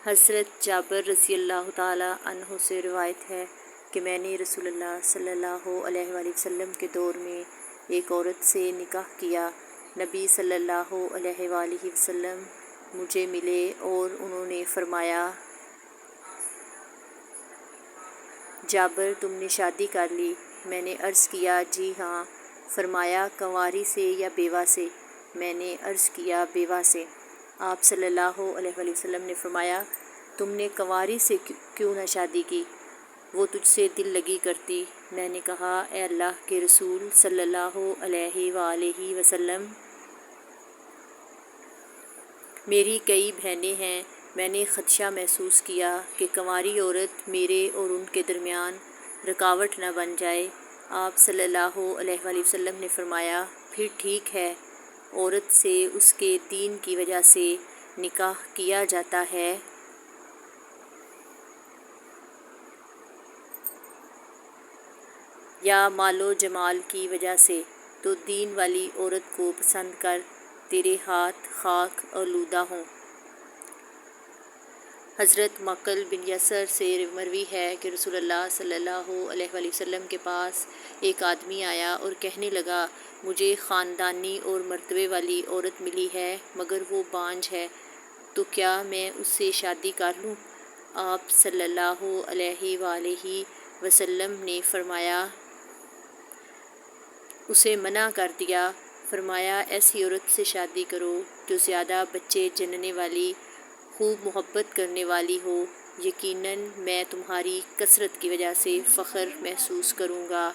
حضرت جابر رضی اللہ تعالیٰ عنہ سے روایت ہے کہ میں نے رسول اللہ صلی اللہ علیہ وآلہ وسلم کے دور میں ایک عورت سے نکاح کیا۔ نبی صلی اللہ علیہ وآلہ وسلم مجھے ملے اور انہوں نے فرمایا، جابر تم نے شادی کر لی؟ میں نے عرض کیا جی ہاں۔ فرمایا کنواری سے یا بیوہ سے؟ میں نے عرض کیا بیوہ سے۔ آپ صلی اللہ علیہ وآلہ وسلم نے فرمایا، تم نے کنواری سے کیوں نہ شادی کی؟ وہ تجھ سے دل لگی کرتی۔ میں نے کہا اے اللہ کے رسول صلی اللہ علیہ وآلہ وسلم، میری کئی بہنیں ہیں، میں نے خدشہ محسوس کیا کہ کنواری عورت میرے اور ان کے درمیان رکاوٹ نہ بن جائے۔ آپ صلی اللہ علیہ وآلہ وسلم نے فرمایا، پھر ٹھیک ہے، عورت سے اس کے دین کی وجہ سے نکاح کیا جاتا ہے یا مال و جمال کی وجہ سے، تو دین والی عورت کو پسند کر، تیرے ہاتھ خاک آلودہ ہوں۔ حضرت مقل بن یسر سے مروی ہے کہ رسول اللہ صلی اللہ علیہ وآلہ وسلم کے پاس ایک آدمی آیا اور کہنے لگا، مجھے خاندانی اور مرتبے والی عورت ملی ہے مگر وہ بانجھ ہے، تو کیا میں اس سے شادی کر لوں؟ آپ صلی اللہ علیہ وآلہ وسلم نے فرمایا، اسے منع کر دیا۔ فرمایا ایسی عورت سے شادی کرو جو زیادہ بچے جننے والی، خوب محبت کرنے والی ہو، یقیناً میں تمہاری کثرت کی وجہ سے فخر محسوس کروں گا۔